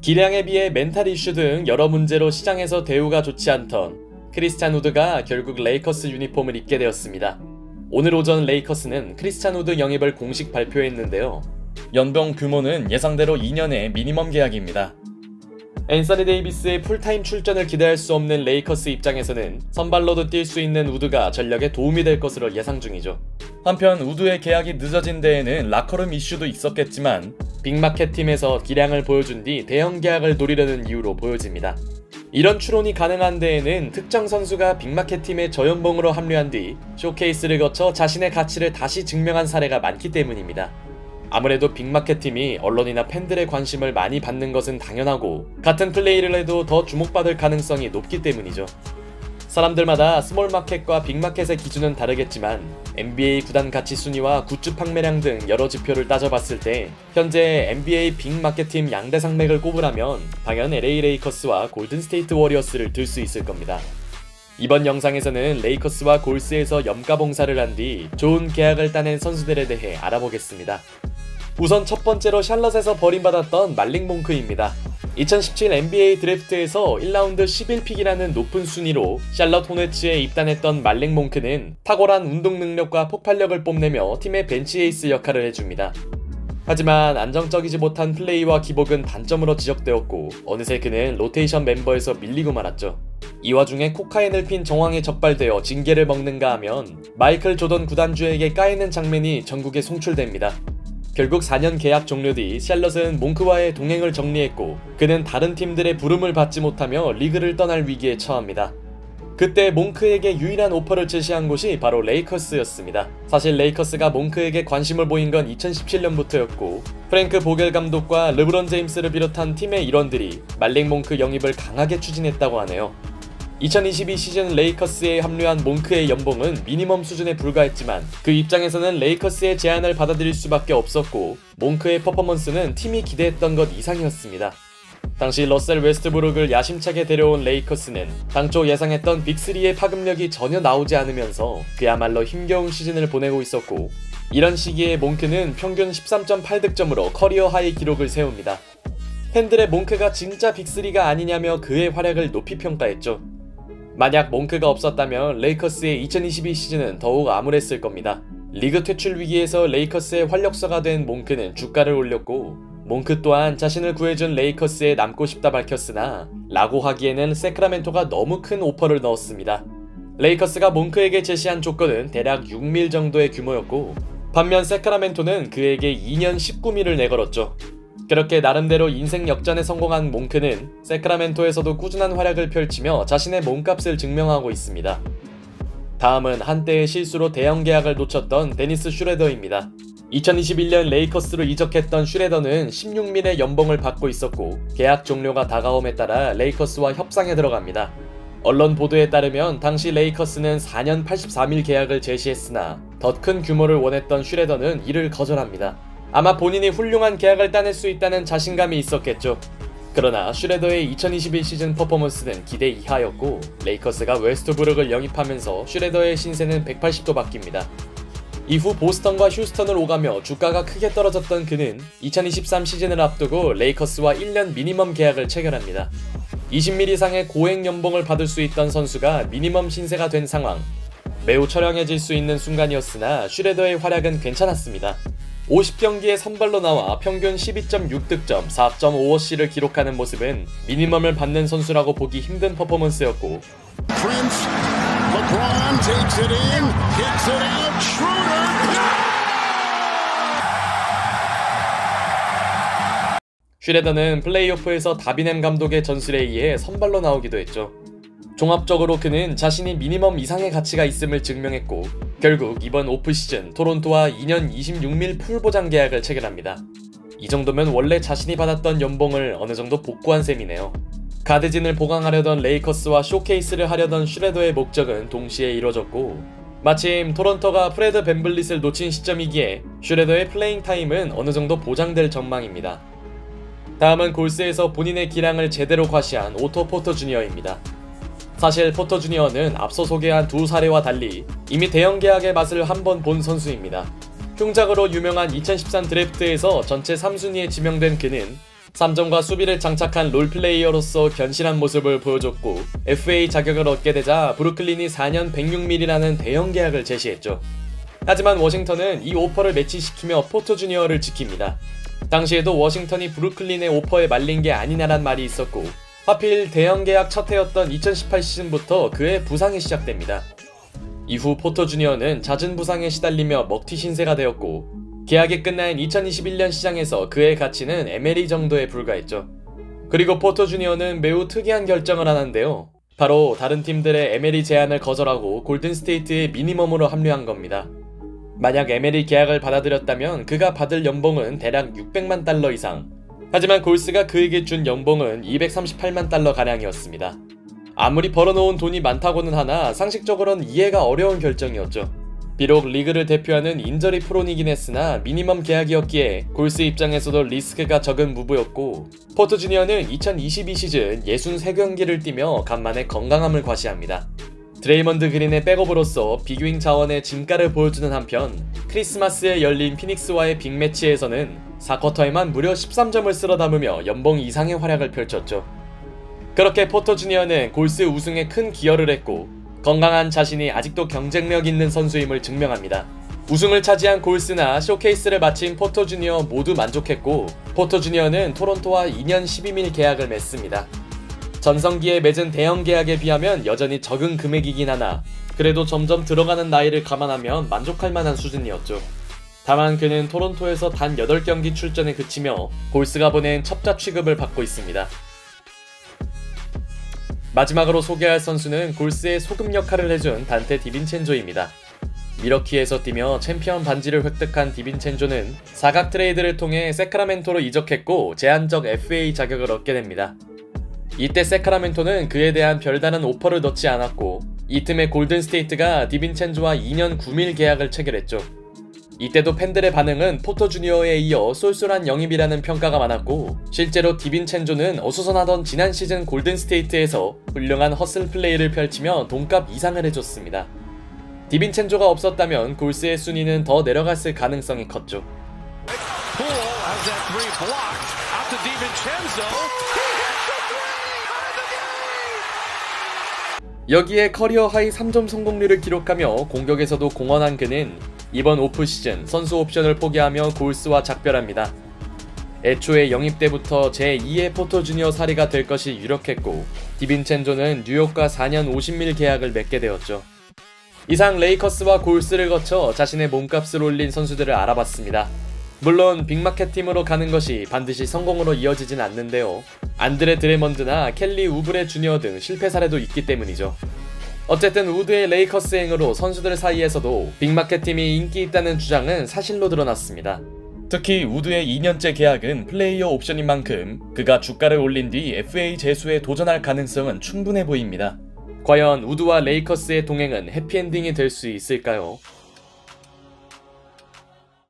기량에 비해 멘탈 이슈 등 여러 문제로 시장에서 대우가 좋지 않던 크리스찬 우드가 결국 레이커스 유니폼을 입게 되었습니다. 오늘 오전 레이커스는 크리스찬 우드 영입을 공식 발표했는데요. 연봉 규모는 예상대로 2년의 미니멈 계약입니다. 앤서니 데이비스의 풀타임 출전을 기대할 수 없는 레이커스 입장에서는 선발로도 뛸 수 있는 우드가 전력에 도움이 될 것으로 예상 중이죠. 한편 우드의 계약이 늦어진 데에는 라커룸 이슈도 있었겠지만 빅마켓 팀에서 기량을 보여준 뒤 대형 계약을 노리려는 이유로 보여집니다. 이런 추론이 가능한 데에는 특정 선수가 빅마켓 팀에 저연봉으로 합류한 뒤 쇼케이스를 거쳐 자신의 가치를 다시 증명한 사례가 많기 때문입니다. 아무래도 빅마켓 팀이 언론이나 팬들의 관심을 많이 받는 것은 당연하고 같은 플레이를 해도 더 주목받을 가능성이 높기 때문이죠. 사람들마다 스몰마켓과 빅마켓의 기준은 다르겠지만 NBA 구단 가치 순위와 굿즈 판매량 등 여러 지표를 따져봤을 때 현재 NBA 빅마켓팀 양대 산맥을 꼽으라면 당연 LA 레이커스와 골든스테이트 워리어스를 들 수 있을 겁니다. 이번 영상에서는 레이커스와 골스에서 염가봉사를 한 뒤 좋은 계약을 따낸 선수들에 대해 알아보겠습니다. 우선 첫 번째로 샬럿에서 버림받았던 말릭 몽크입니다. 2017 NBA 드래프트에서 1라운드 11픽이라는 높은 순위로 샬럿 호네츠에 입단했던 말릭 몽크는 탁월한 운동 능력과 폭발력을 뽐내며 팀의 벤치 에이스 역할을 해줍니다. 하지만 안정적이지 못한 플레이와 기복은 단점으로 지적되었고 어느새 그는 로테이션 멤버에서 밀리고 말았죠. 이 와중에 코카인을 핀 정황에 적발되어 징계를 먹는가 하면 마이클 조던 구단주에게 까이는 장면이 전국에 송출됩니다. 결국 4년 계약 종료 뒤 샬럿은 몽크와의 동행을 정리했고 그는 다른 팀들의 부름을 받지 못하며 리그를 떠날 위기에 처합니다. 그때 몽크에게 유일한 오퍼를 제시한 곳이 바로 레이커스였습니다. 사실 레이커스가 몽크에게 관심을 보인 건 2017년부터였고 프랭크 보겔 감독과 르브론 제임스를 비롯한 팀의 일원들이 말릭 몽크 영입을 강하게 추진했다고 하네요. 2022 시즌 레이커스에 합류한 몽크의 연봉은 미니멈 수준에 불과했지만 그 입장에서는 레이커스의 제안을 받아들일 수밖에 없었고 몽크의 퍼포먼스는 팀이 기대했던 것 이상이었습니다. 당시 러셀 웨스트브룩을 야심차게 데려온 레이커스는 당초 예상했던 빅3의 파급력이 전혀 나오지 않으면서 그야말로 힘겨운 시즌을 보내고 있었고 이런 시기에 몽크는 평균 13.8득점으로 커리어 하이 기록을 세웁니다. 팬들의 몽크가 진짜 빅3가 아니냐며 그의 활약을 높이 평가했죠. 만약 몽크가 없었다면 레이커스의 2022 시즌은 더욱 암울했을 겁니다. 리그 퇴출 위기에서 레이커스의 활력소가 된 몽크는 주가를 올렸고 몽크 또한 자신을 구해준 레이커스에 남고 싶다 밝혔으나 라고 하기에는 세크라멘토가 너무 큰 오퍼를 넣었습니다. 레이커스가 몽크에게 제시한 조건은 대략 6밀 정도의 규모였고 반면 세크라멘토는 그에게 2년 19밀을 내걸었죠. 그렇게 나름대로 인생 역전에 성공한 몽크는 세크라멘토에서도 꾸준한 활약을 펼치며 자신의 몸값을 증명하고 있습니다. 다음은 한때의 실수로 대형 계약을 놓쳤던 데니스 슈레더입니다. 2021년 레이커스로 이적했던 슈레더는 16밀의 연봉을 받고 있었고 계약 종료가 다가옴에 따라 레이커스와 협상에 들어갑니다. 언론 보도에 따르면 당시 레이커스는 4년 84밀 계약을 제시했으나 더 큰 규모를 원했던 슈레더는 이를 거절합니다. 아마 본인이 훌륭한 계약을 따낼 수 있다는 자신감이 있었겠죠. 그러나 슈레더의 2021 시즌 퍼포먼스는 기대 이하였고 레이커스가 웨스트브룩을 영입하면서 슈레더의 신세는 180도 바뀝니다. 이후 보스턴과 휴스턴을 오가며 주가가 크게 떨어졌던 그는 2023 시즌을 앞두고 레이커스와 1년 미니멈 계약을 체결합니다. 20밀 이상의 고액 연봉을 받을 수 있던 선수가 미니멈 신세가 된 상황. 매우 처량해질 수 있는 순간이었으나 슈레더의 활약은 괜찮았습니다. 50경기에 선발로 나와 평균 12.6득점, 4.5어시를 기록하는 mo습은 미니멈을 받는 선수라고 보기 힘든 퍼포먼스였고 슈레더는 플레이오프에서 다비넴 감독의 전술에 의해 선발로 나오기도 했죠. 종합적으로 그는 자신이 미니멈 이상의 가치가 있음을 증명했고 결국 이번 오프시즌 토론토와 2년 26밀 풀보장 계약을 체결합니다. 이 정도면 원래 자신이 받았던 연봉을 어느 정도 복구한 셈이네요. 가드진을 보강하려던 레이커스와 쇼케이스를 하려던 슈레더의 목적은 동시에 이뤄졌고 마침 토론토가 프레드 밴블릿을 놓친 시점이기에 슈레더의 플레잉 타임은 어느 정도 보장될 전망입니다. 다음은 골스에서 본인의 기량을 제대로 과시한 오토 포터 주니어입니다. 사실 포터 주니어는 앞서 소개한 두 사례와 달리 이미 대형 계약의 맛을 한번 본 선수입니다. 흉작으로 유명한 2013 드래프트에서 전체 3순위에 지명된 그는 3점과 수비를 장착한 롤플레이어로서 견실한 모습을 보여줬고 FA 자격을 얻게 되자 브루클린이 4년 106밀이라는 대형 계약을 제시했죠. 하지만 워싱턴은 이 오퍼를 매치시키며 포터 주니어를 지킵니다. 당시에도 워싱턴이 브루클린의 오퍼에 말린 게 아니냐란 말이 있었고 하필 대형 계약 첫 해였던 2018 시즌부터 그의 부상이 시작됩니다. 이후 포터 주니어는 잦은 부상에 시달리며 먹튀 신세가 되었고 계약이 끝난 2021년 시장에서 그의 가치는 에메리 정도에 불과했죠. 그리고 포터 주니어는 매우 특이한 결정을 하는데요. 바로 다른 팀들의 에메리 제안을 거절하고 골든스테이트의 미니멈으로 합류한 겁니다. 만약 에메리 계약을 받아들였다면 그가 받을 연봉은 대략 600만 달러 이상. 하지만 골스가 그에게 준 연봉은 238만 달러 가량이었습니다. 아무리 벌어놓은 돈이 많다고는 하나 상식적으로는 이해가 어려운 결정이었죠. 비록 리그를 대표하는 인저리 프로이긴 했으나 미니멈 계약이었기에 골스 입장에서도 리스크가 적은 무브였고 포터 주니어는 2022 시즌 63경기를 뛰며 간만에 건강함을 과시합니다. 드레이먼드 그린의 백업으로서 비교잉 자원의 진가를 보여주는 한편 크리스마스에 열린 피닉스와의 빅매치에서는 4쿼터에만 무려 13점을 쓸어 담으며 연봉 이상의 활약을 펼쳤죠. 그렇게 포터 주니어는 골스 우승에 큰 기여를 했고 건강한 자신이 아직도 경쟁력 있는 선수임을 증명합니다. 우승을 차지한 골스나 쇼케이스를 마친 포터 주니어 모두 만족했고 포터 주니어는 토론토와 2년 12밀 계약을 맺습니다. 전성기에 맺은 대형 계약에 비하면 여전히 적은 금액이긴 하나 그래도 점점 들어가는 나이를 감안하면 만족할 만한 수준이었죠. 다만 그는 토론토에서 단 8경기 출전에 그치며 골스가 보낸 첩자 취급을 받고 있습니다. 마지막으로 소개할 선수는 골스의 소금 역할을 해준 단테 디빈첸조입니다. 미러키에서 뛰며 챔피언 반지를 획득한 디빈첸조는 사각 트레이드를 통해 세크라멘토로 이적했고 제한적 FA 자격을 얻게 됩니다. 이때 세크라멘토는 그에 대한 별다른 오퍼를 넣지 않았고 이 틈에 골든스테이트가 디빈첸조와 2년 9밀 계약을 체결했죠. 이때도 팬들의 반응은 포터 주니어에 이어 쏠쏠한 영입이라는 평가가 많았고 실제로 디빈첸조는 어수선하던 지난 시즌 골든스테이트에서 훌륭한 허슬 플레이를 펼치며 돈값 이상을 해줬습니다. 디빈첸조가 없었다면 골스의 순위는 더 내려갔을 가능성이 컸죠. 여기에 커리어 하이 3점 성공률을 기록하며 공격에서도 공헌한 그는 이번 오프 시즌 선수 옵션을 포기하며 골스와 작별합니다. 애초에 영입 때부터 제2의 포터 주니어 사리가 될 것이 유력했고 디빈첸조는 뉴욕과 4년 50밀 계약을 맺게 되었죠. 이상 레이커스와 골스를 거쳐 자신의 몸값을 올린 선수들을 알아봤습니다. 물론 빅마켓 팀으로 가는 것이 반드시 성공으로 이어지진 않는데요. 안드레 드레먼드나 켈리 우브레 주니어 등 실패 사례도 있기 때문이죠. 어쨌든 우드의 레이커스 행으로 선수들 사이에서도 빅마켓 팀이 인기 있다는 주장은 사실로 드러났습니다. 특히 우드의 2년째 계약은 플레이어 옵션인 만큼 그가 주가를 올린 뒤 FA 재수에 도전할 가능성은 충분해 보입니다. 과연 우드와 레이커스의 동행은 해피엔딩이 될 수 있을까요?